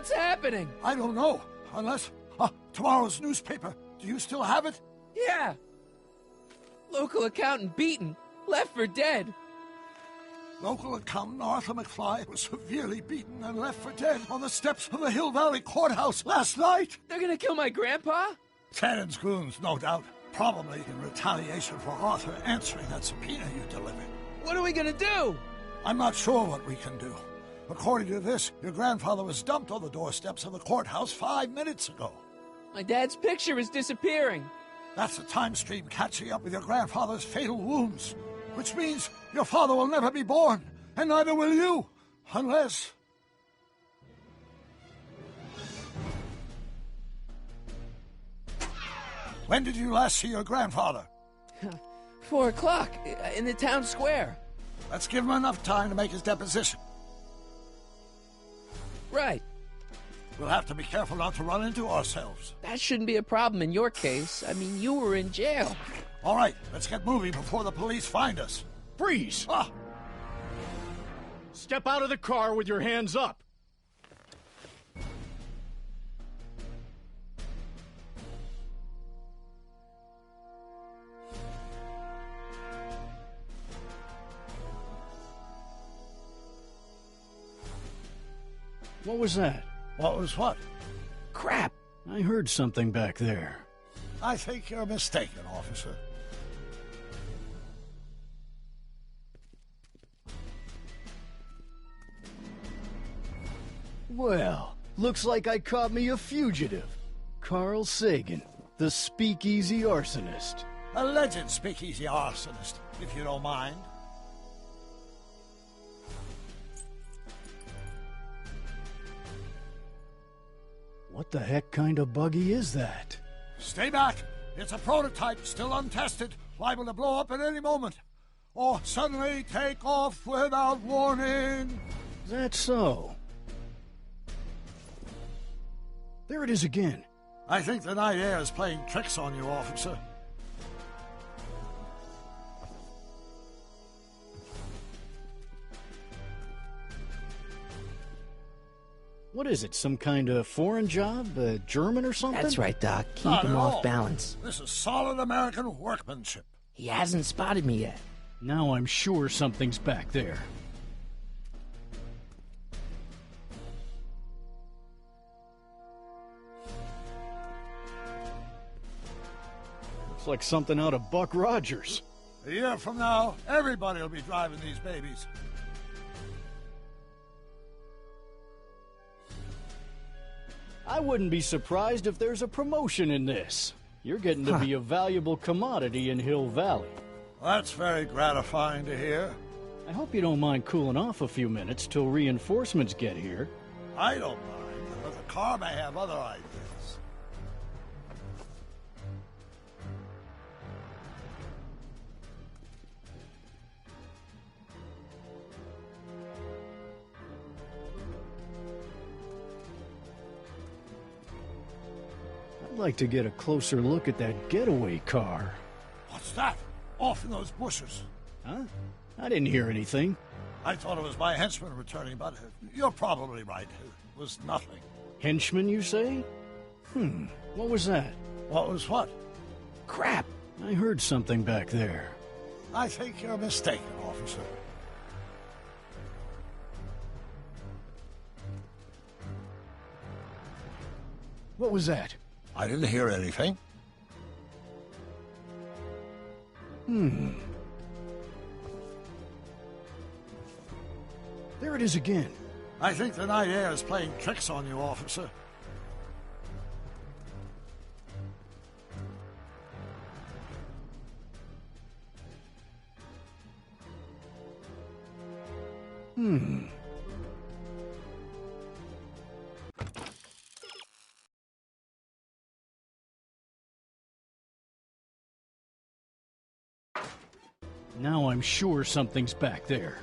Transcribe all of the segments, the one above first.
What's happening? I don't know, unless... tomorrow's newspaper. Do you still have it? Yeah. Local accountant beaten. Left for dead. Local accountant Arthur McFly was severely beaten and left for dead on the steps of the Hill Valley Courthouse last night. They're gonna kill my grandpa? Tannen's goons, no doubt. Probably in retaliation for Arthur answering that subpoena you delivered. What are we gonna do? I'm not sure what we can do. According to this, your grandfather was dumped on the doorsteps of the courthouse 5 minutes ago. My dad's picture is disappearing. That's the time stream catching up with your grandfather's fatal wounds. Which means your father will never be born, and neither will you, unless... When did you last see your grandfather? 4 o'clock, in the town square. Let's give him enough time to make his deposition. Right. We'll have to be careful not to run into ourselves. That shouldn't be a problem in your case. I mean, you were in jail. All right, let's get moving before the police find us. Freeze! Step out of the car with your hands up. What was that? What was what? Crap! I heard something back there. I think you're mistaken, officer. Well, looks like I caught me a fugitive. Carl Sagan, the speakeasy arsonist. Alleged speakeasy arsonist, if you don't mind. What the heck kind of buggy is that? Stay back. It's a prototype, still untested, liable to blow up at any moment. Or suddenly take off without warning. Is that so? There it is again. I think the night air is playing tricks on you, officer. What is it, some kind of foreign job? German or something? That's right, Doc. Keep Not him at off all. balance. This is solid American workmanship. He hasn't spotted me yet. Now I'm sure something's back there. Looks like something out of Buck Rogers. A year from now, everybody will be driving these babies. I wouldn't be surprised if there's a promotion in this. You're getting to be a valuable commodity in Hill Valley. That's very gratifying to hear. I hope you don't mind cooling off a few minutes till reinforcements get here. I don't mind, but the car may have other ideas. I'd like to get a closer look at that getaway car. What's that? Off in those bushes. Huh? I didn't hear anything. I thought it was my henchman returning, but you're probably right. It was nothing. Henchman, you say? What was that? What was what? Crap! I heard something back there. I think you're mistaken, officer. What was that? I didn't hear anything. There it is again. I think the night air is playing tricks on you, officer. Now I'm sure something's back there.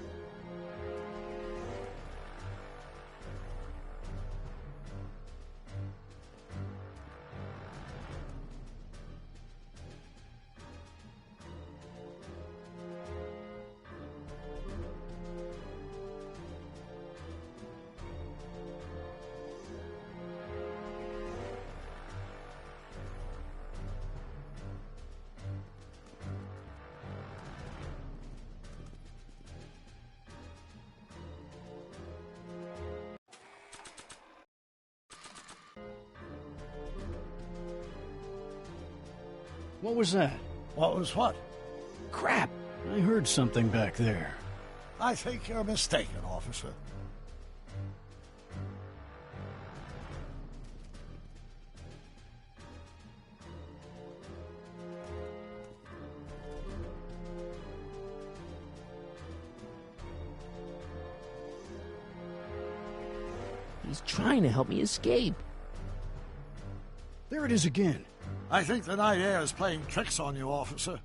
What was that? What was what? Crap! I heard something back there. I think you're mistaken, officer. He's trying to help me escape. There it is again. I think the night air is playing tricks on you, officer.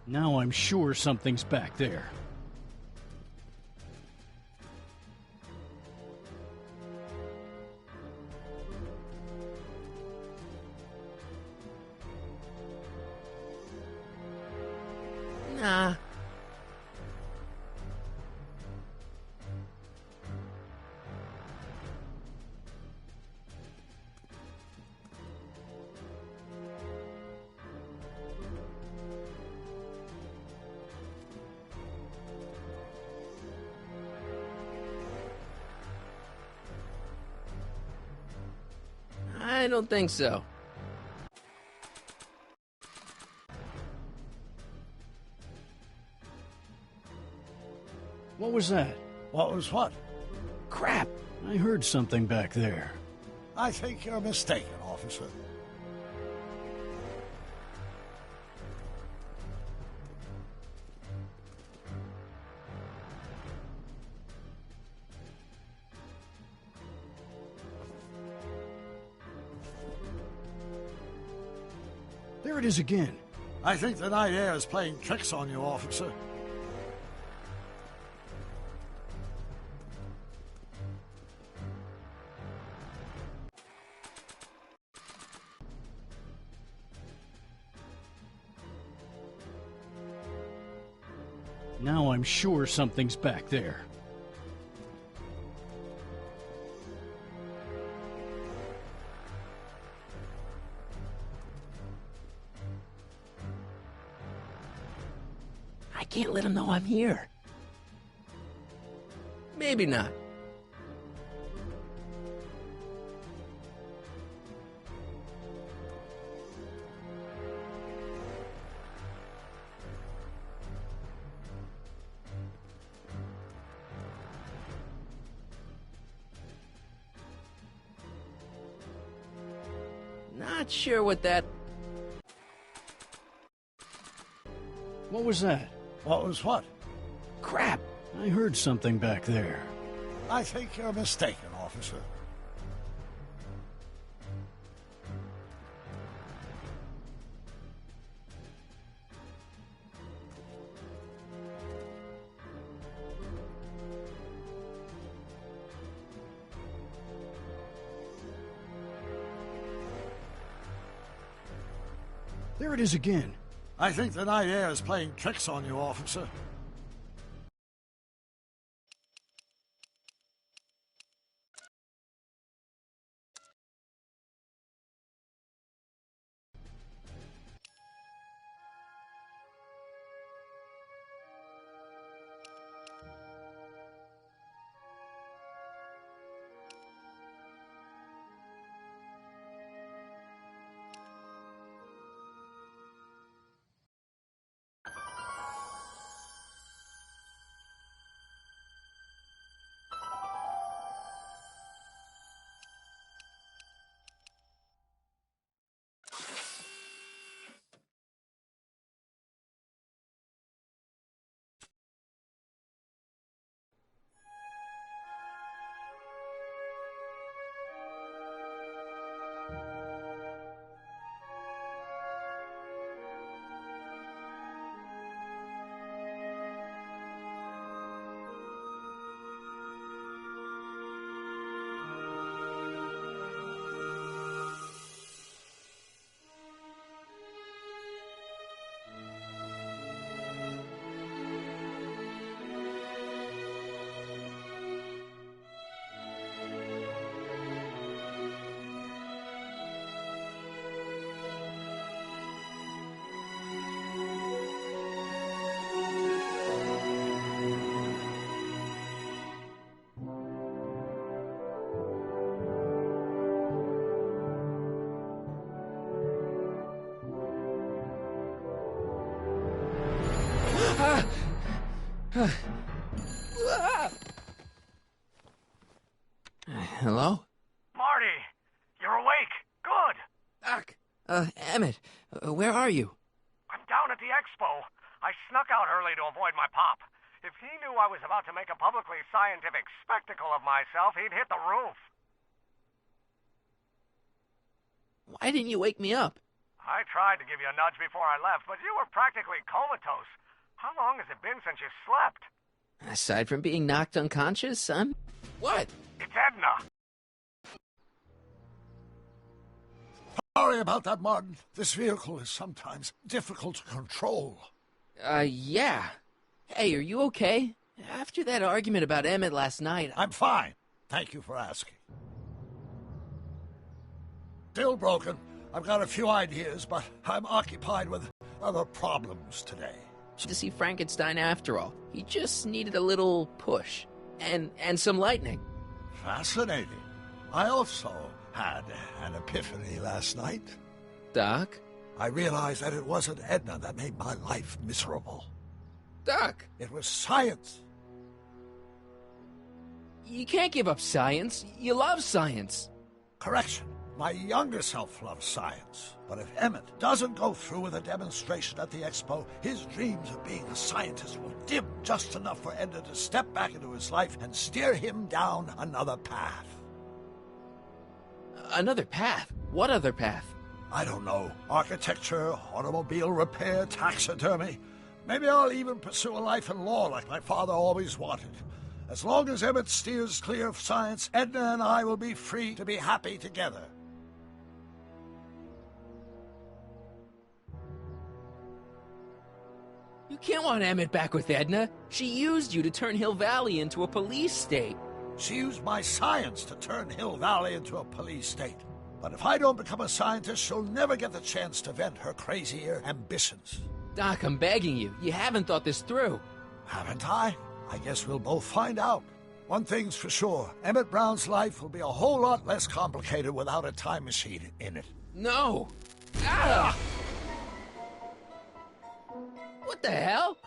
Now I'm sure something's back there. Nah. I don't think so. What was that? What was what? Crap! I heard something back there. I think you're mistaken, officer. There it is again. I think the night air is playing tricks on you, officer. Now I'm sure something's back there. I can't let him know I'm here. Maybe not. Not sure what that... What was that? What was what? Crap! I heard something back there. I think you're mistaken, officer. There it is again. I think the night air is playing tricks on you, officer. Hello? Marty, you're awake. Good. Doc. Emmett, where are you? I'm down at the expo. I snuck out early to avoid my pop. If he knew I was about to make a publicly scientific spectacle of myself, he'd hit the roof. Why didn't you wake me up? I tried to give you a nudge before I left, but you were practically comatose. How long has it been since you slept? Aside from being knocked unconscious, What? It's Edna. Sorry about that, Martin. This vehicle is sometimes difficult to control. Yeah. Hey, are you okay? After that argument about Emmett last night, I'm fine. Thank you for asking. Still broken. I've got a few ideas, but I'm occupied with other problems today. to see Frankenstein after all. He just needed a little push. And some lightning. Fascinating. I also had an epiphany last night. Doc? I realized that it wasn't Edna that made my life miserable. Doc! It was science. You can't give up science. You love science. Correction. My younger self loves science. But if Emmett doesn't go through with a demonstration at the expo, his dreams of being a scientist will dim just enough for Edna to step back into his life and steer him down another path. Another path? What other path? I don't know. Architecture, automobile repair, taxidermy. Maybe I'll even pursue a life in law like my father always wanted. As long as Emmett steers clear of science, Edna and I will be free to be happy together. You can't want Emmett back with Edna. She used you to turn Hill Valley into a police state. She used my science to turn Hill Valley into a police state. But if I don't become a scientist, she'll never get the chance to vent her crazier ambitions. Doc, I'm begging you. You haven't thought this through. Haven't I? I guess we'll both find out. One thing's for sure. Emmett Brown's life will be a whole lot less complicated without a time machine in it. No! Ah! What the hell?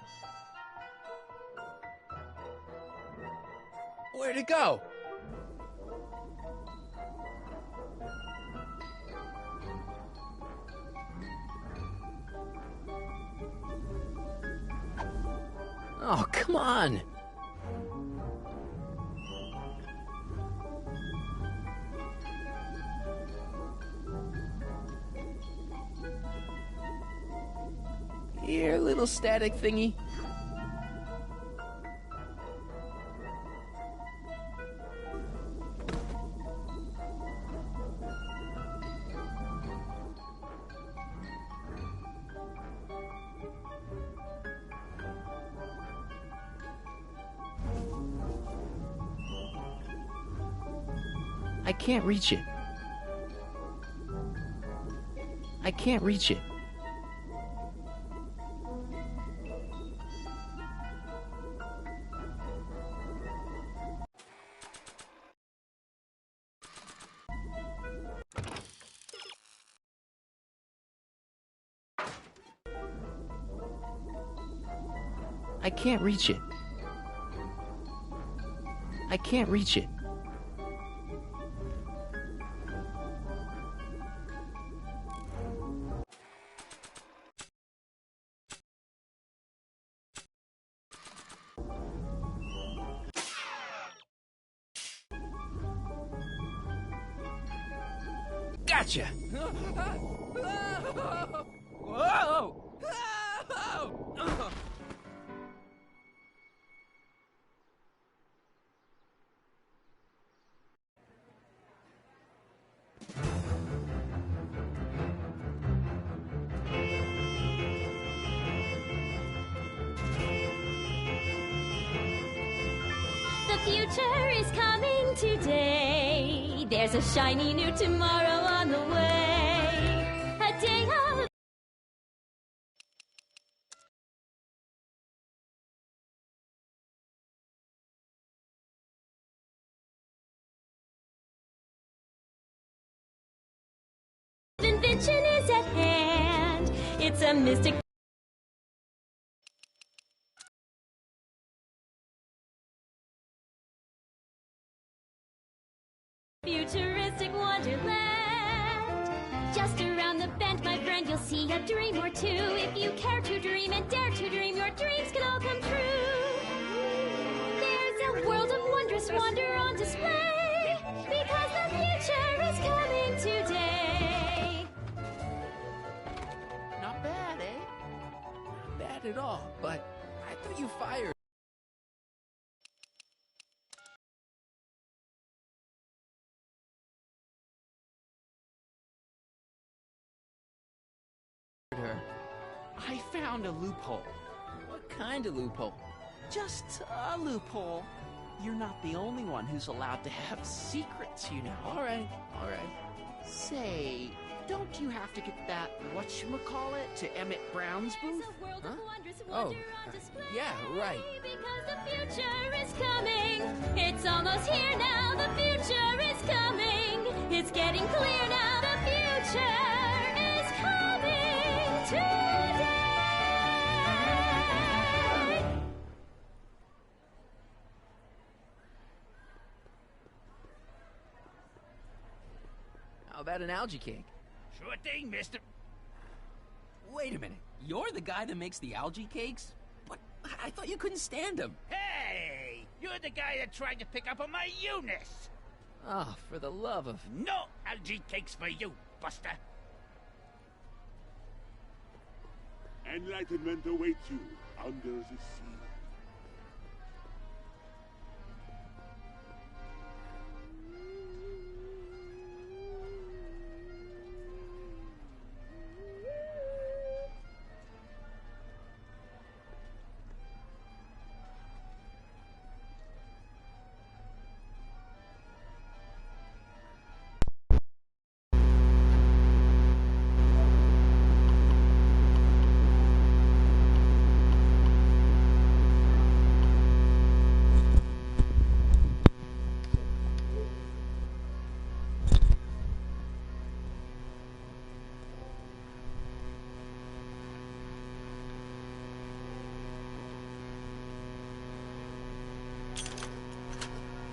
Where'd it go? Oh, come on! Here, little static thingy. I can't reach it. I can't reach it. I can't reach it. I can't reach it. Gotcha! Whoa! The future is coming today. There's a shiny new tomorrow on the way. A day of invention is at hand. It's a mystic Futuristic Wonderland. Just around the bend, my friend, you'll see a dream or two. If you care to dream and dare to dream, your dreams can all come true. There's a world of wondrous wonder on display, because the future is coming today. Not bad, eh? Not bad at all, but I thought you fired her. I found a loophole. What kind of loophole? Just a loophole. You're not the only one who's allowed to have secrets, you know. All right. Say, don't you have to get that whatchamacallit to Emmett Brown's booth? There's a world Huh? of wondrous Oh, wonder on display. yeah, right. Because the future is coming. It's almost here now. The future is coming. It's getting clear now. The future is coming today. How about an algae cake? Sure thing, mister. Wait a minute. You're the guy that makes the algae cakes? But I thought you couldn't stand them. Hey! You're the guy that tried to pick up on my Eunice! Oh, for the love of... No algae cakes for you, Buster! Enlightenment awaits you under the sea.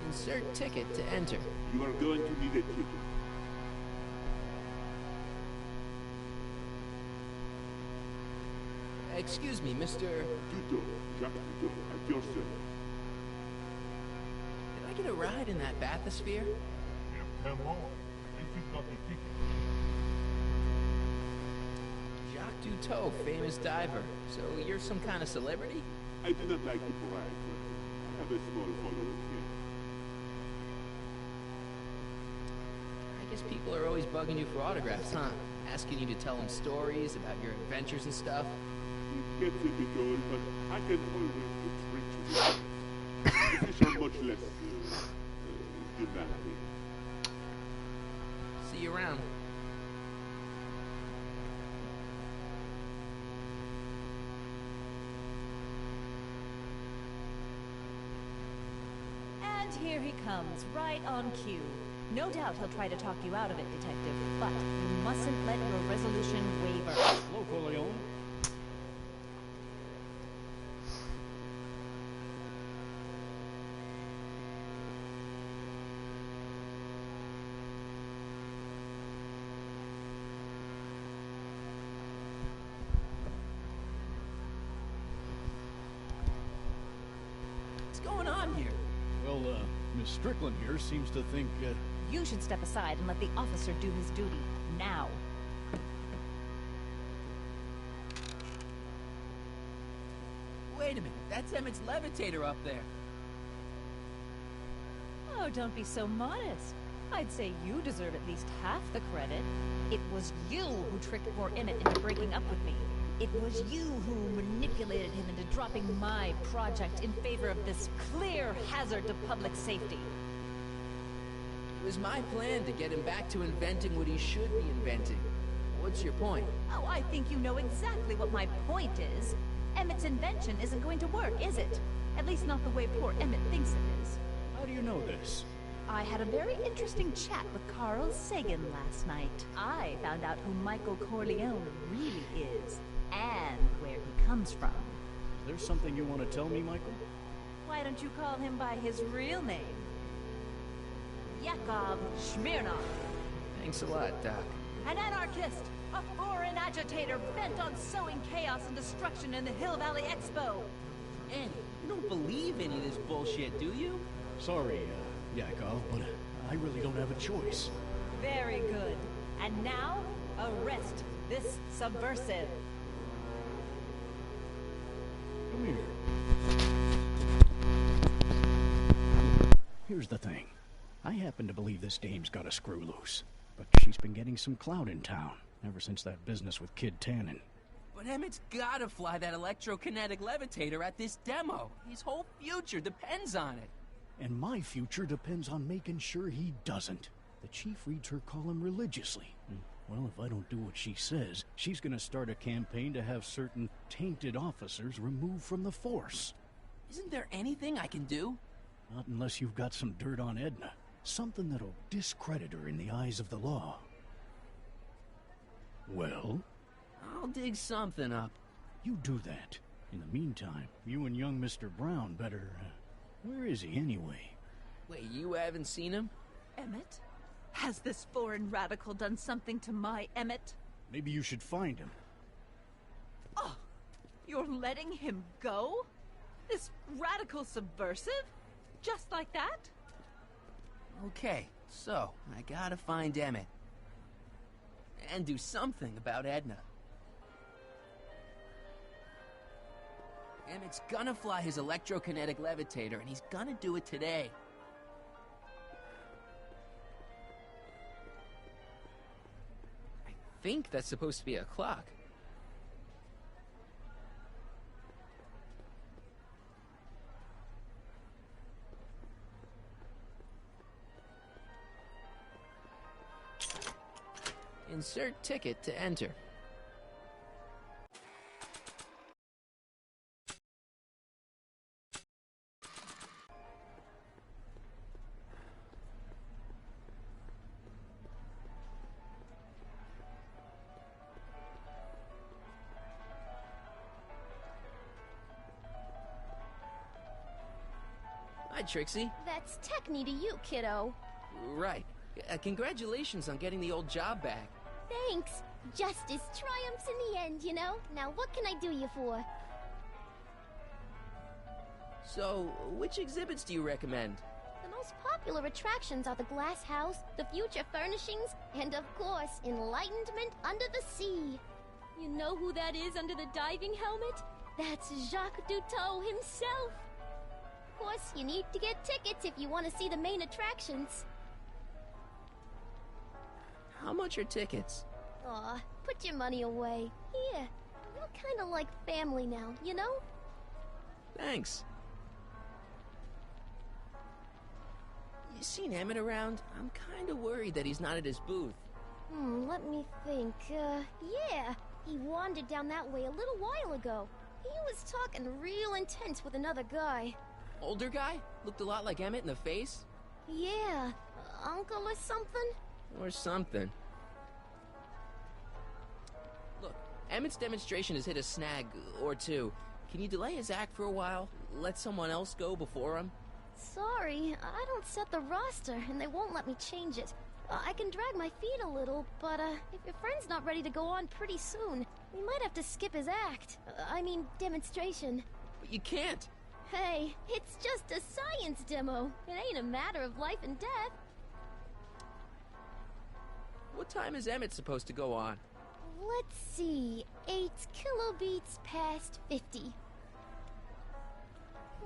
Insert ticket to enter. You are going to need a ticket. Excuse me, Mr... Tuto, Jacques Tuto, at your service. Did I get a ride in that bathysphere? Come on, this is not a ticket. Jacques Duteau, famous diver. So you're some kind of celebrity? I do not like to brag, but I have a small following here. I guess people are always bugging you for autographs, huh? Asking you to tell them stories about your adventures and stuff. It gets a bit old, but I can always get rich with it. The fish are much less demanding. See you around. And here he comes, right on cue. No doubt he'll try to talk you out of it, Detective, but you mustn't let your resolution waver. Hello, Corleone. What's going on here? Well, Miss Strickland here seems to think, You should step aside and let the officer do his duty. Now. Wait a minute, that's Emmett's levitator up there. Oh, don't be so modest. I'd say you deserve at least half the credit. It was you who tricked poor Emmett into breaking up with me. It was you who manipulated him into dropping my project in favor of this clear hazard to public safety. It was my plan to get him back to inventing what he should be inventing. What's your point? Oh, I think you know exactly what my point is. Emmett's invention isn't going to work, is it? At least not the way poor Emmett thinks it is. how do you know this? I had a very interesting chat with Carl Sagan last night. I found out who Michael Corleone really is, and where he comes from. Is there something you want to tell me, Michael? Why don't you call him by his real name? Yakov Smirnov. Thanks a lot, Doc. An anarchist, a foreign agitator bent on sowing chaos and destruction in the Hill Valley Expo. Annie, you don't believe any of this bullshit, do you? Sorry, Yakov, but I really don't have a choice. Very good. And now, arrest this subversive. Come here. Here's the thing. I happen to believe this dame's got a screw loose. But she's been getting some clout in town, ever since that business with Kid Tannen. But Emmett's gotta fly that electrokinetic levitator at this demo. His whole future depends on it. And my future depends on making sure he doesn't. The chief reads her column religiously. Well, if I don't do what she says, she's gonna start a campaign to have certain tainted officers removed from the force. Isn't there anything I can do? Not unless you've got some dirt on Edna. Something that'll discredit her in the eyes of the law. Well? I'll dig something up. You do that. In the meantime, you and young Mr. Brown better... where is he, anyway? Wait, you haven't seen him? Emmett? Has this foreign radical done something to my Emmett? Maybe you should find him. Oh, you're letting him go? This radical subversive? Just like that? Okay, so I gotta find Emmett. And do something about Edna. Emmett's gonna fly his electrokinetic levitator, and he's gonna do it today. I think that's supposed to be a clock. Insert ticket to enter. Hi, Trixie. That's Techni to you, kiddo. Right. Congratulations on getting the old job back. Thanks. Justice triumphs in the end, you know? Now what can I do you for? So, which exhibits do you recommend? The most popular attractions are the Glass House, the Future Furnishings, and of course, Enlightenment Under the Sea. You know who that is under the diving helmet? That's Jacques Duteau himself. Of course, you need to get tickets if you want to see the main attractions. How much are tickets? Aw, put your money away. Here, we're kinda like family now, you know? Thanks. You seen Emmett around? I'm kinda worried that he's not at his booth. Let me think. Yeah. He wandered down that way a little while ago. He was talking real intense with another guy. Older guy? Looked a lot like Emmett in the face? Yeah. Uncle or something? Or something. Look, Emmett's demonstration has hit a snag or two. Can you delay his act for a while? Let someone else go before him? Sorry, I don't set the roster, and they won't let me change it. I can drag my feet a little, but if your friend's not ready to go on pretty soon, we might have to skip his act. I mean, demonstration. But you can't! Hey, it's just a science demo. It ain't a matter of life and death. What time is Emmett supposed to go on? Let's see, 8 kilobeats past 50.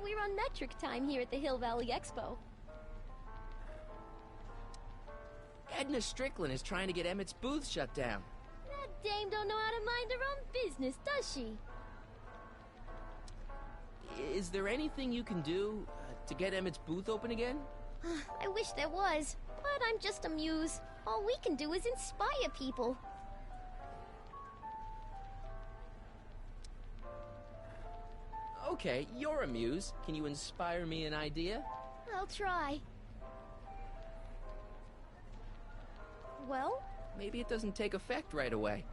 We're on metric time here at the Hill Valley Expo. Edna Strickland is trying to get Emmett's booth shut down. That dame don't know how to mind her own business, does she? Is there anything you can do to get Emmett's booth open again? I wish there was, but I'm just a muse. All we can do is inspire people. Okay, you're a muse. Can you inspire me an idea? I'll try. Well? Maybe it doesn't take effect right away.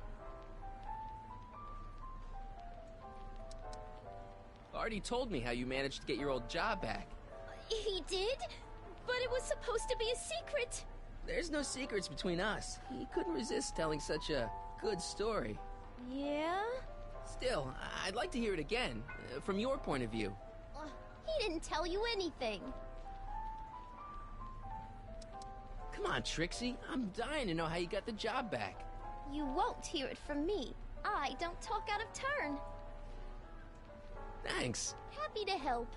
Artie told me how you managed to get your old job back. He did? But it was supposed to be a secret. There's no secrets between us. He couldn't resist telling such a good story. Yeah? Still, I'd like to hear it again, from your point of view. He didn't tell you anything. Come on, Trixie. I'm dying to know how you got the job back. You won't hear it from me. I don't talk out of turn. Thanks. Happy to help.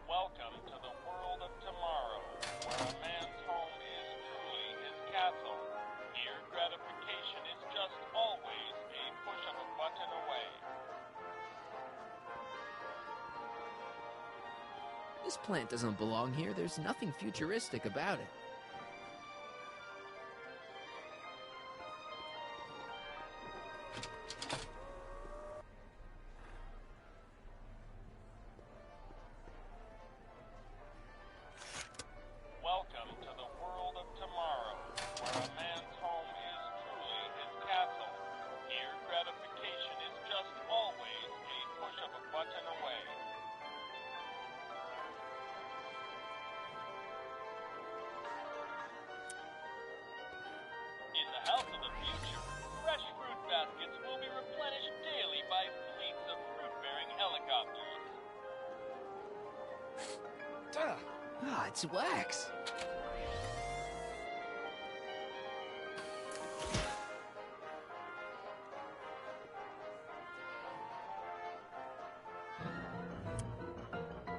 Welcome to the world of tomorrow, where a man's home is truly his castle. Here, gratification is just always a push of a button away. This plant doesn't belong here. There's nothing futuristic about it. Welcome to the world of tomorrow, where a man's home is truly his castle. Here, gratification is just always a push of a button away. In the house of the future, fresh fruit baskets will be replenished daily by fleets of fruit-bearing helicopters. Ah, it's wax.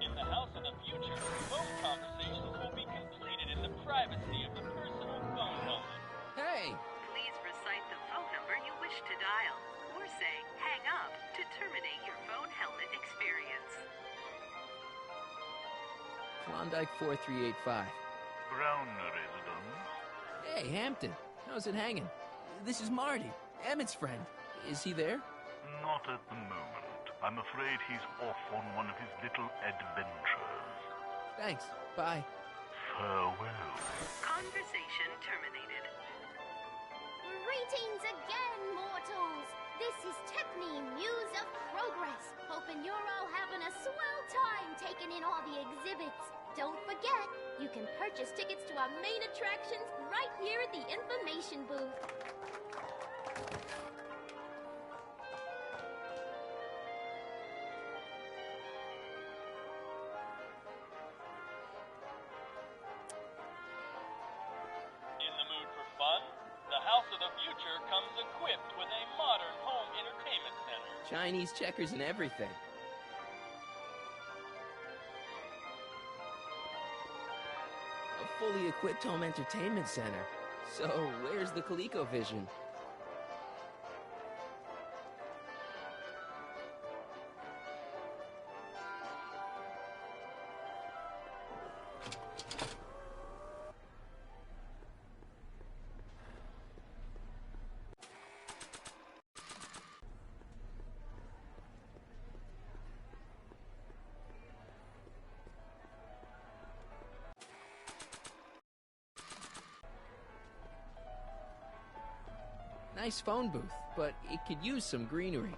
In the house of the future, phone conversations will be completed in the privacy of the personal phone helmet. Hey! Please recite the phone number you wish to dial, or say hang up to terminate your phone helmet experience. Klondike 4385. Brown resident. Hey, Hampton. How's it hanging? This is Marty, Emmett's friend. Is he there? Not at the moment. I'm afraid he's off on one of his little adventures. Thanks. Bye. Farewell. Conversation terminated. Greetings again, mortals. This is Tiffany, Muse of Progress. Hoping you're all having a swell time taking in all the exhibits. Don't forget, you can purchase tickets to our main attractions right here at the information booth. In the mood for fun? The House of the Future comes equipped with a modern home entertainment center. Chinese checkers and everything. A fully equipped home entertainment center. So, where's the ColecoVision? Nice phone booth, but it could use some greenery.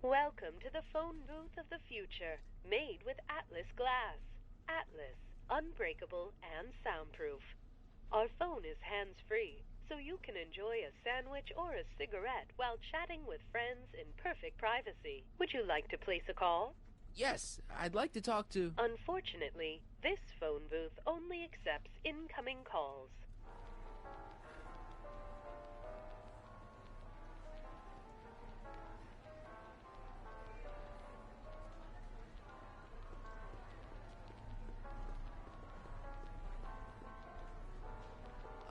Welcome to the phone booth of the future, made with Atlas glass. Atlas, unbreakable and soundproof. Our phone is hands-free, so you can enjoy a sandwich or a cigarette while chatting with friends in perfect privacy. Would you like to place a call? Yes, I'd like to talk to... Unfortunately, this phone booth only accepts incoming calls.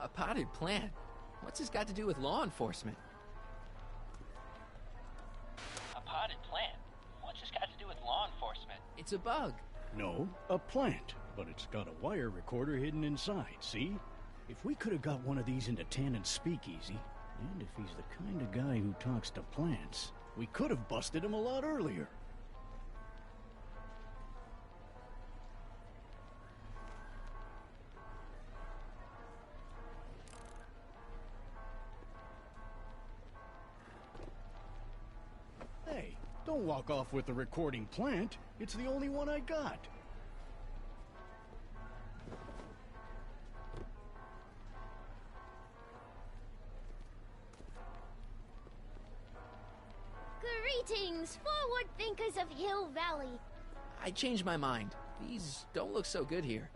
A potted plant? What's this got to do with law enforcement? A potted plant? What's this got to do with law enforcement? It's a bug. No, a plant. but it's got a wire recorder hidden inside, see? If we could have got one of these into Tannen's speakeasy, and if he's the kind of guy who talks to plants, we could have busted him a lot earlier. Hey, don't walk off with the recording plant. It's the only one I got. Greetings, forward thinkers of Hill Valley. I changed my mind. These don't look so good here.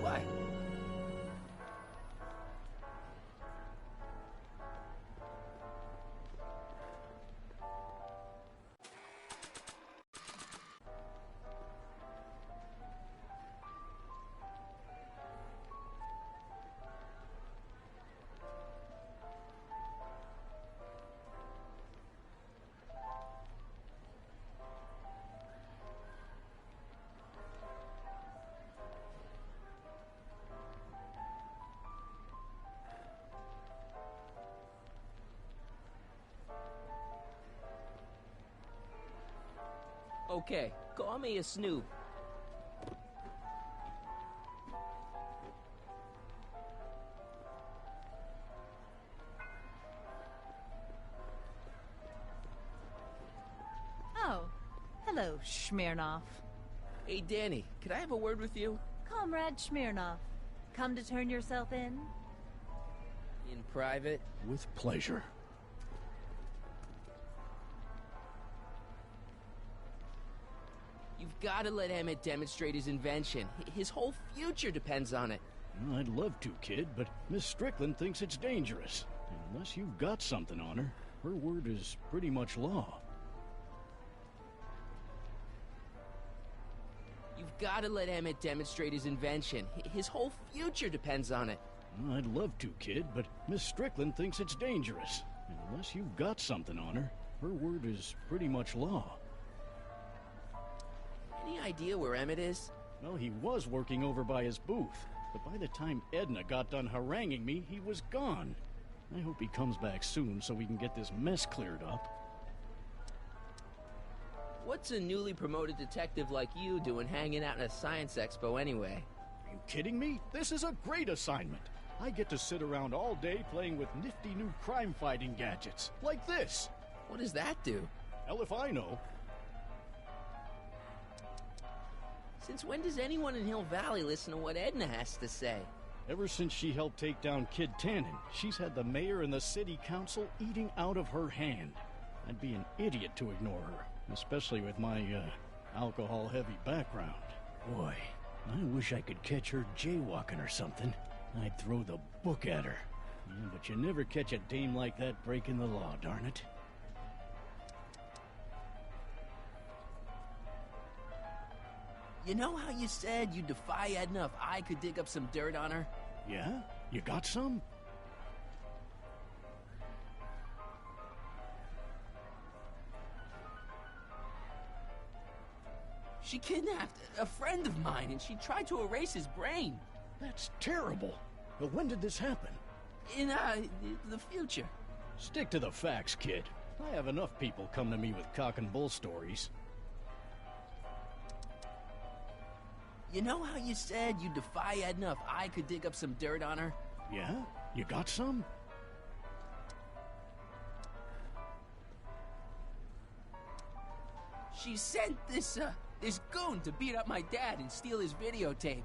What? Okay, call me a snoop. Oh, hello, Smirnoff. Hey, Danny, could I have a word with you? Comrade Smirnoff, come to turn yourself in? In private? With pleasure. You've got to let Emmett demonstrate his invention. His whole future depends on it. Well, I'd love to, kid, but Miss Strickland thinks it's dangerous. Unless you've got something on her, her word is pretty much law. You've got to let Emmett demonstrate his invention. His whole future depends on it. Well, I'd love to, kid, but Miss Strickland thinks it's dangerous. Unless you've got something on her, her word is pretty much law. Any idea where Emmett is? Well, he was working over by his booth, but by the time Edna got done haranguing me, he was gone. I hope he comes back soon so we can get this mess cleared up. What's a newly promoted detective like you doing hanging out in a science expo anyway? Are you kidding me? This is a great assignment. I get to sit around all day playing with nifty new crime-fighting gadgets, like this. What does that do? Hell if I know. Since when does anyone in Hill Valley listen to what Edna has to say? Ever since she helped take down Kid Tannen, she's had the mayor and the city council eating out of her hand. I'd be an idiot to ignore her, especially with my, alcohol-heavy background. Boy, I wish I could catch her jaywalking or something. I'd throw the book at her. Yeah, but you never catch a dame like that breaking the law, darn it. You know how you said you'd defy Edna if I could dig up some dirt on her? Yeah? You got some? She kidnapped a friend of mine and she tried to erase his brain. That's terrible. But when did this happen? In, the future. Stick to the facts, kid. I have enough people come to me with cock and bull stories. You know how you said you'd defy Edna if I could dig up some dirt on her? Yeah? You got some? She sent this goon to beat up my dad and steal his videotape.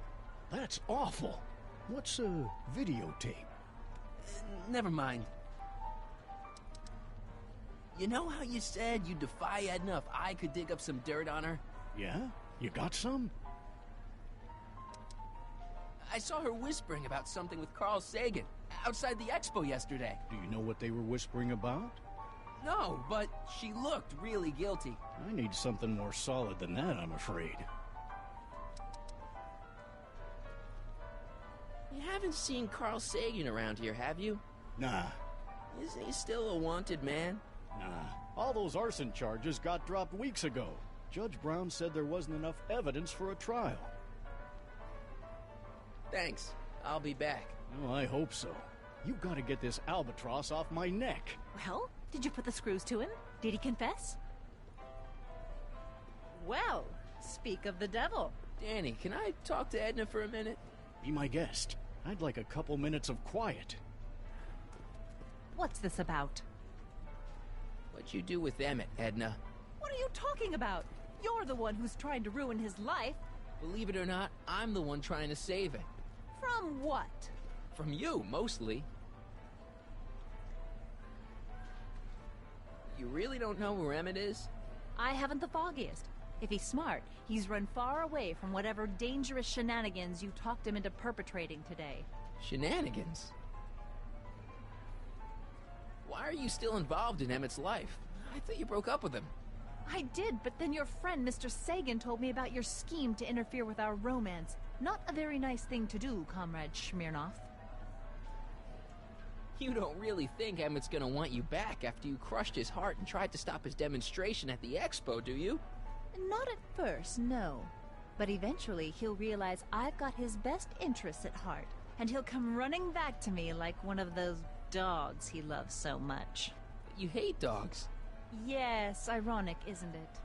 That's awful. What's a videotape? Never mind. You know how you said you'd defy Edna if I could dig up some dirt on her? Yeah? You got some? I saw her whispering about something with Carl Sagan outside the expo yesterday. Do you know what they were whispering about? No, but she looked really guilty. I need something more solid than that, I'm afraid. You haven't seen Carl Sagan around here, have you? Nah. Isn't he still a wanted man? Nah. All those arson charges got dropped weeks ago. Judge Brown said there wasn't enough evidence for a trial. Thanks. I'll be back. Oh, I hope so. You gotta get this albatross off my neck. Well, did you put the screws to him? Did he confess? Well, speak of the devil. Danny, can I talk to Edna for a minute? Be my guest. I'd like a couple minutes of quiet. What's this about? What'd you do with Emmett, Edna? What are you talking about? You're the one who's trying to ruin his life. Believe it or not, I'm the one trying to save it. From what? From you, mostly. You really don't know where Emmett is? I haven't the foggiest. If he's smart, he's run far away from whatever dangerous shenanigans you talked him into perpetrating today. Shenanigans? Why are you still involved in Emmett's life? I thought you broke up with him. I did, but then your friend Mr. Sagan told me about your scheme to interfere with our romance. Not a very nice thing to do, Comrade Smirnoff. You don't really think Emmett's gonna want you back after you crushed his heart and tried to stop his demonstration at the expo, do you? Not at first, no. But eventually he'll realize I've got his best interests at heart, and he'll come running back to me like one of those dogs he loves so much. You hate dogs. Yes, ironic, isn't it?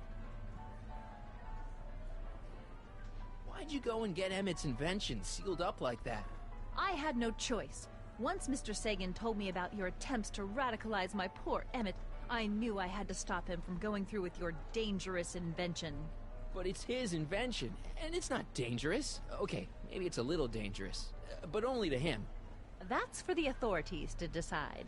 Why'd you go and get Emmett's invention sealed up like that? I had no choice. Once Mr. Sagan told me about your attempts to radicalize my poor Emmett, I knew I had to stop him from going through with your dangerous invention. But it's his invention, and it's not dangerous. Okay, maybe it's a little dangerous, but only to him. That's for the authorities to decide.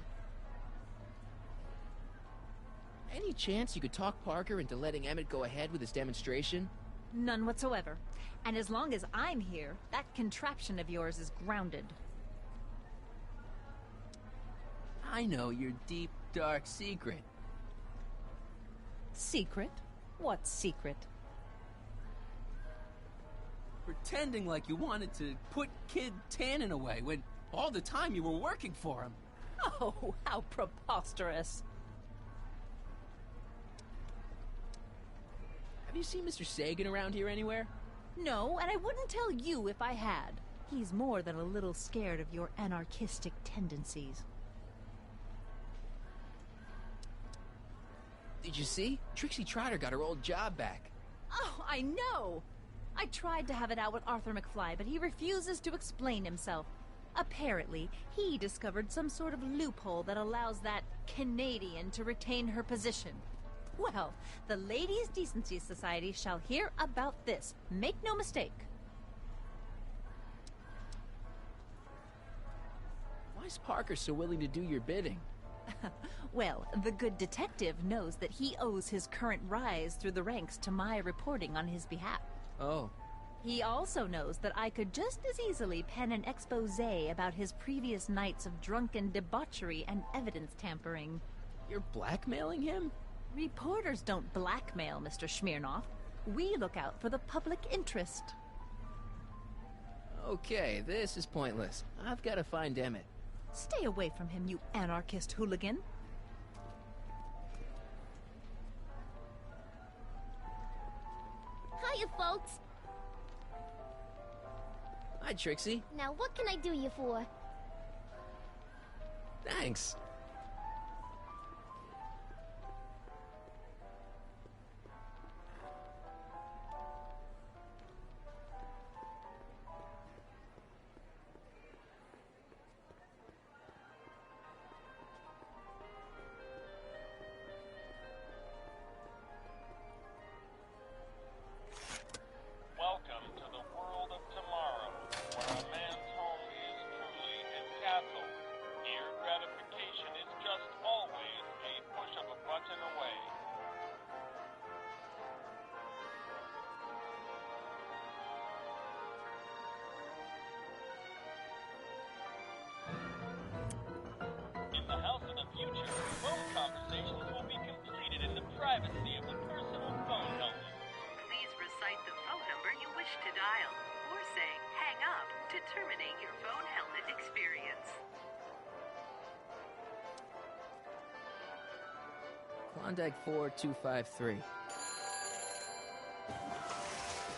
Any chance you could talk Parker into letting Emmett go ahead with his demonstration? None whatsoever. And as long as I'm here, that contraption of yours is grounded. I know your deep, dark secret. Secret? What secret? Pretending like you wanted to put Kid Tannen away when all the time you were working for him. Oh, how preposterous. Have you seen Mr. Sagan around here anywhere? No, and I wouldn't tell you if I had. He's more than a little scared of your anarchistic tendencies. Did you see? Trixie Trotter got her old job back. Oh, I know! I tried to have it out with Arthur McFly, but he refuses to explain himself. Apparently, he discovered some sort of loophole that allows that Canadian to retain her position. Well, the Ladies' Decency Society shall hear about this. Make no mistake. Why's Parker so willing to do your bidding? Well, the good detective knows that he owes his current rise through the ranks to my reporting on his behalf. Oh. He also knows that I could just as easily pen an exposé about his previous nights of drunken debauchery and evidence tampering. You're blackmailing him? Reporters don't blackmail, Mr. Smirnoff. We look out for the public interest. Okay, this is pointless. I've got to find Emmett. Stay away from him, you anarchist hooligan. Hiya, folks. Hi, Trixie. Now, what can I do you for? Thanks. Welcome to the world of tomorrow, where a man's home is truly his castle. Here, gratification is just always a push of a button away. In the house of the future, phone conversations will dial, or say hang up to terminate your phone helmet experience. Klondike 4253.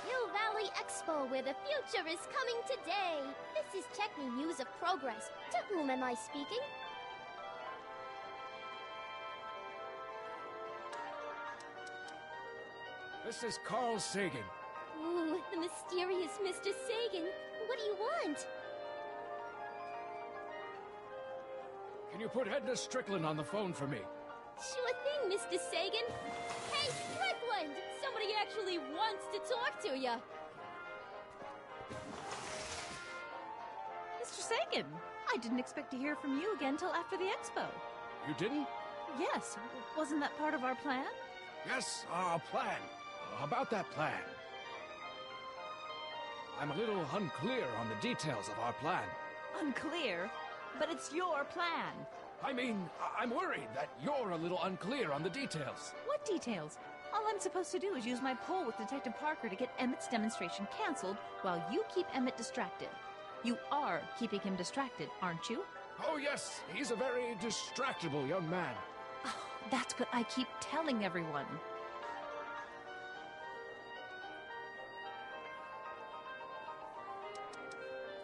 Hill Valley Expo, where the future is coming today. This is Techni News of Progress. To whom am I speaking? This is Carl Sagan. Ooh, the mysterious Mr. Sagan. What do you want? Can you put Edna Strickland on the phone for me? Sure thing, Mr. Sagan. Hey, Strickland! Somebody actually wants to talk to you. Mr. Sagan, I didn't expect to hear from you again till after the expo. You didn't? Yes, wasn't that part of our plan? Yes, our plan. About that plan. I'm a little unclear on the details of our plan. Unclear? But it's your plan. I mean, I'm worried that you're a little unclear on the details. What details? All I'm supposed to do is use my poll with Detective Parker to get Emmett's demonstration canceled while you keep Emmett distracted. You are keeping him distracted, aren't you? Oh, yes. He's a very distractible young man. Oh, that's what I keep telling everyone.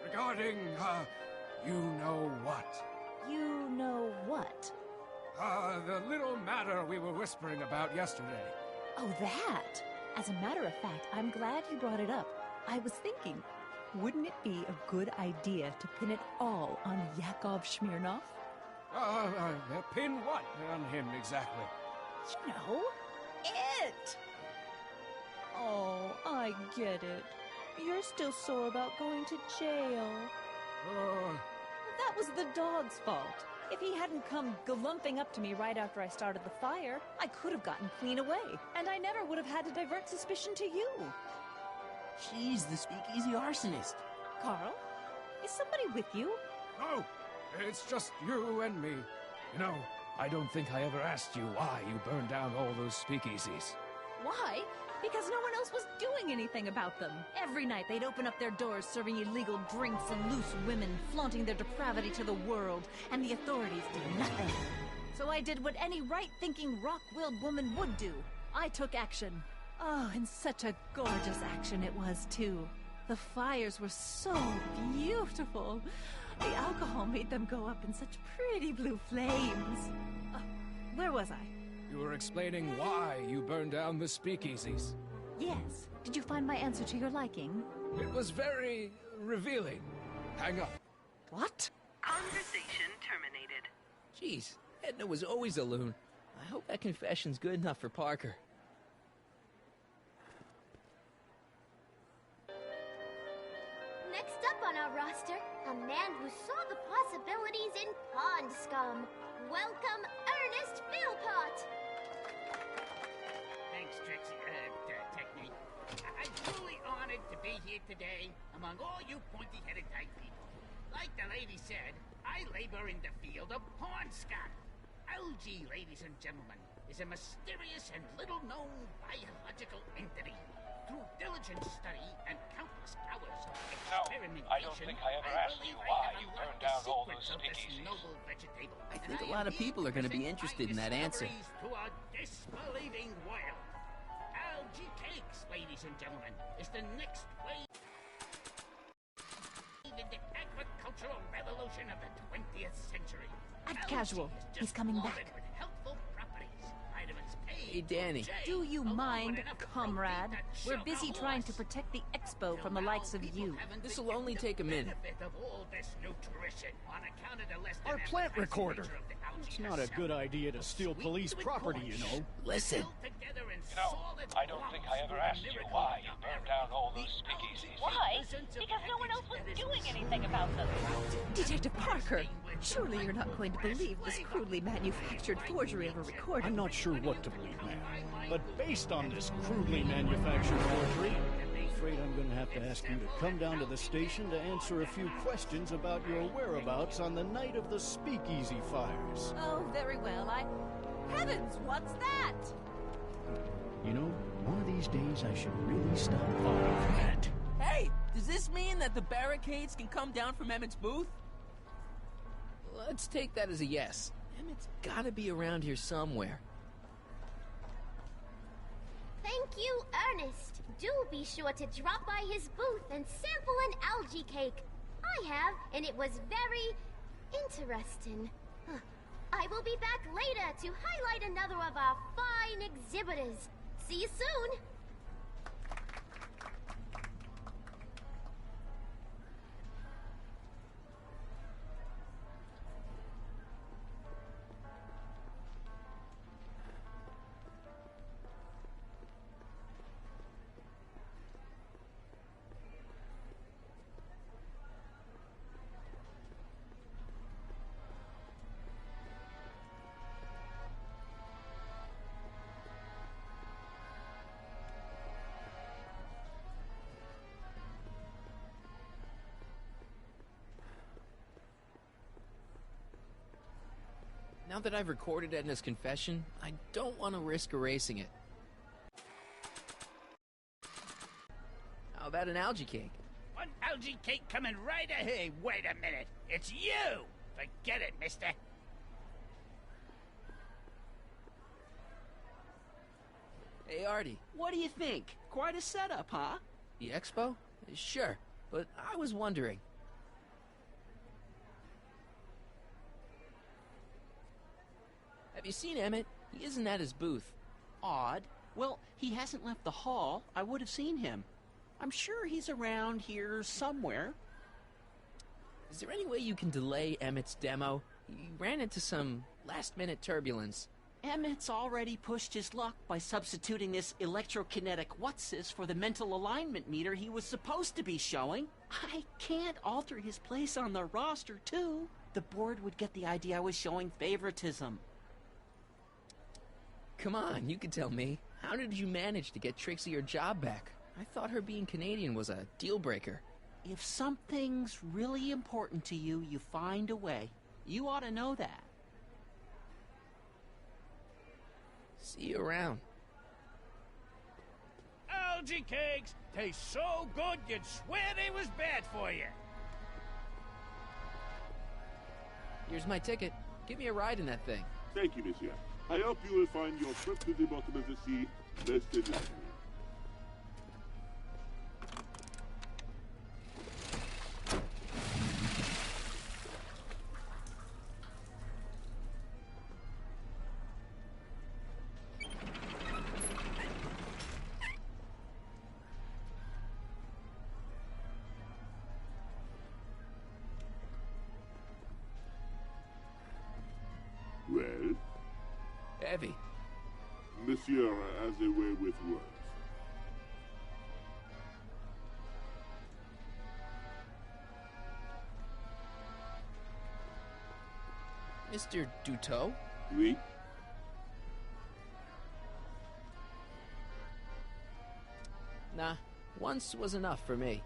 Regarding, you know what? You know what? The little matter we were whispering about yesterday. Oh, that! As a matter of fact, I'm glad you brought it up. I was thinking, wouldn't it be a good idea to pin it all on Yakov Smirnov? Pin what on him exactly? You know, it! Oh, I get it. You're still sore about going to jail. That was the dog's fault. If he hadn't come glumping up to me right after I started the fire, I could have gotten clean away, and I never would have had to divert suspicion to you. She's the speakeasy arsonist. Carl, is somebody with you? No, it's just you and me. You know, I don't think I ever asked you why you burned down all those speakeasies. Why? Because no one else was doing anything about them. Every night they'd open up their doors serving illegal drinks and loose women, flaunting their depravity to the world, and the authorities did nothing. So I did what any right-thinking, rock-willed woman would do. I took action. Oh, and such a gorgeous action it was, too. The fires were so beautiful. The alcohol made them go up in such pretty blue flames. Where was I? You were explaining why you burned down the speakeasies. Yes. Did you find my answer to your liking? It was very revealing. Hang up. What? Conversation terminated. Jeez, Edna was always a loon. I hope that confession's good enough for Parker. Next up on our roster, a man who saw the possibilities in pond scum. Welcome, Ernest Philpott. Thanks, Trixie, Techni. I'm truly honored to be here today among all you pointy-headed type people. Like the lady said, I labor in the field of pond scum. Algae, ladies and gentlemen, is a mysterious and little-known biological entity. Through diligent study and countless hours of experimentation, I don't think I ever asked you why you burned down all those speakeasies. I think a lot of people are going to be interested in that answer. To our disbelieving world. Algae cakes, ladies and gentlemen, is the next wave in the agricultural revolution of the 20th century. Act casual. He's coming back. Hey, Danny. Do you mind, comrade? We're busy trying to protect the expo from the likes of you. This'll only take a minute. Our plant recorder. It's not a good idea to steal police property, you know. Listen. You know, I don't think I ever asked you why you burned down all those speakeasies. Why? Because no one else was doing anything about them. Detective Parker, surely you're not going to believe this crudely manufactured forgery of a recording. I'm not sure what to believe, ma'am. But based on this crudely manufactured forgery, I'm afraid I'm going to have to ask you to come down to the station to answer a few questions about your whereabouts on the night of the speakeasy fires. Oh, very well. Heavens, what's that? You know, one of these days I should really stop falling for that. Hey, does this mean that the barricades can come down from Emmett's booth? Let's take that as a yes. Emmett's gotta be around here somewhere. Thank you, Ernest. Do be sure to drop by his booth and sample an algae cake. I have, and it was very interesting. I will be back later to highlight another of our fine exhibitors. See you soon! Now that I've recorded Edna's confession, I don't want to risk erasing it. How about an algae cake? One algae cake coming right ahead. Wait a minute. It's you! Forget it, mister. Hey, Artie. What do you think? Quite a setup, huh? The expo? Sure, but I was wondering. Have you seen Emmett? He isn't at his booth. Odd. Well, he hasn't left the hall. I would have seen him. I'm sure he's around here somewhere. Is there any way you can delay Emmett's demo? He ran into some last-minute turbulence. Emmett's already pushed his luck by substituting this electrokinetic what's-this for the mental alignment meter he was supposed to be showing. I can't alter his place on the roster, too. The board would get the idea I was showing favoritism. Come on, you can tell me. How did you manage to get Trixie her job back? I thought her being Canadian was a deal-breaker. If something's really important to you, you find a way. You ought to know that. See you around. Algae cakes taste so good you'd swear they was bad for you. Here's my ticket. Give me a ride in that thing. Thank you, monsieur. I hope you will find your trip to the bottom of the sea less satisfying. Well? Heavy. Monsieur has a way with words. Mr. Duteau? Oui? Nah, once was enough for me.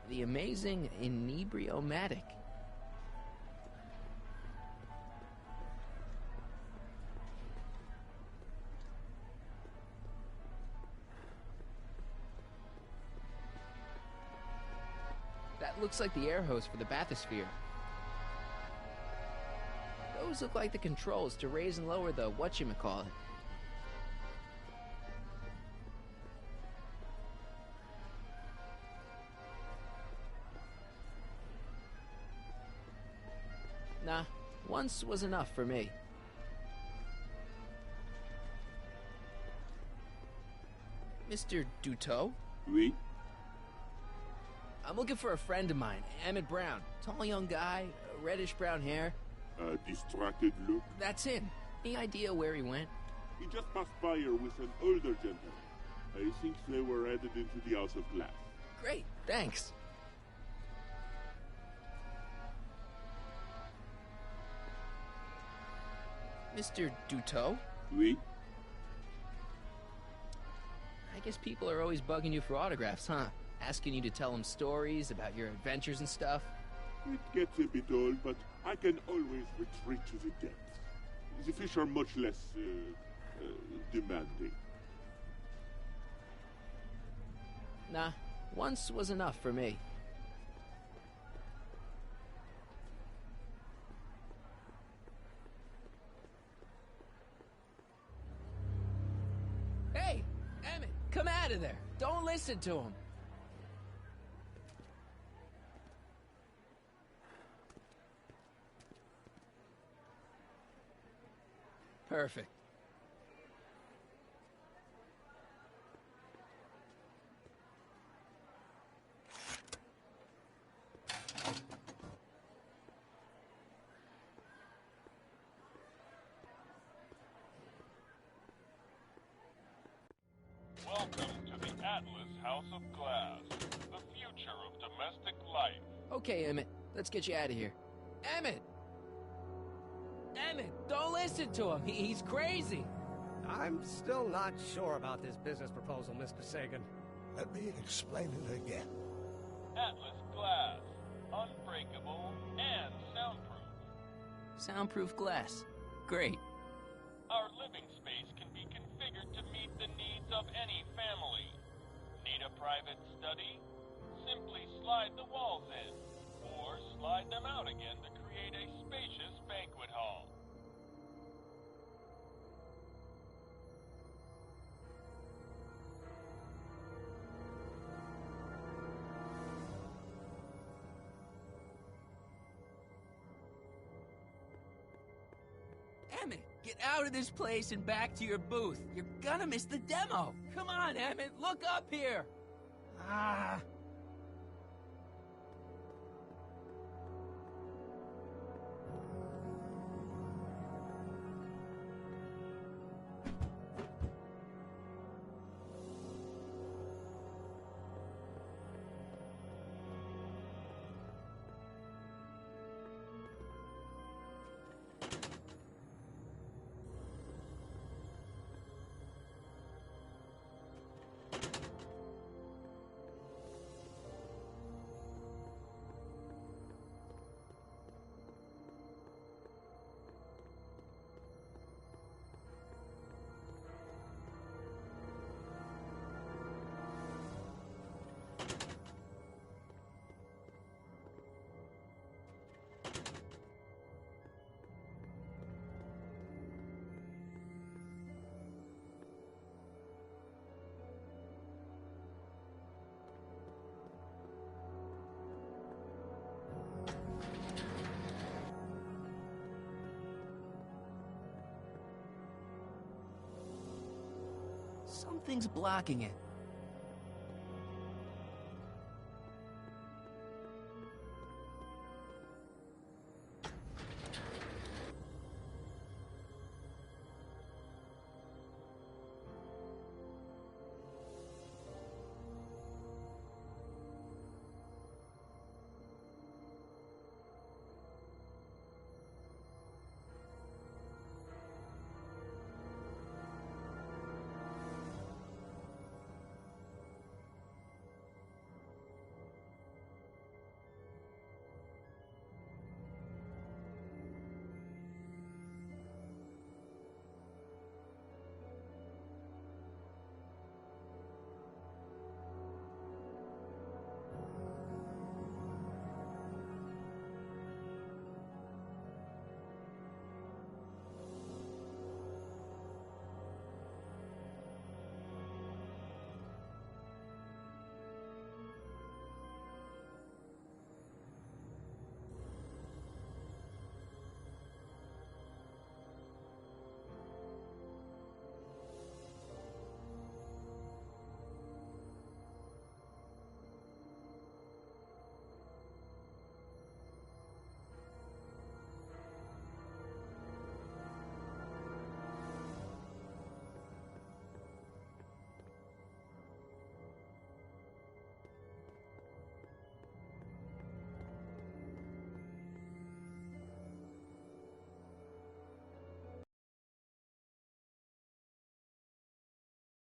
The amazing Inebriomatic. That looks like the air hose for the bathysphere. Those look like the controls to raise and lower the whatchamacallit. Nah, once was enough for me. Mr. Duteau? Oui? I'm looking for a friend of mine, Emmett Brown. Tall young guy, reddish-brown hair. A distracted look? That's him. Any idea where he went? He just passed by here with an older gentleman. I think they were headed into the House of Glass. Great, thanks. Mr. Duteau? Oui? I guess people are always bugging you for autographs, huh? Asking you to tell them stories about your adventures and stuff. It gets a bit old, but I can always retreat to the depths. The fish are much less, demanding. Nah, once was enough for me. Hey, Emmett, come out of there. Don't listen to him. Perfect. Welcome to the Atlas House of Glass, the future of domestic life. Okay, Emmett, let's get you out of here. Emmett! Emmett, don't listen to him. He's crazy. I'm still not sure about this business proposal, Mr. Sagan. Let me explain it again. Atlas Glass, unbreakable and soundproof. Soundproof glass. Great. Our living space can be configured to meet the needs of any family. Need a private study? Simply slide the walls in, or slide them out again to create a spacious banquet hall. Emmett, get out of this place and back to your booth. You're gonna miss the demo. Come on, Emmett, look up here. Ah. Something's blocking it.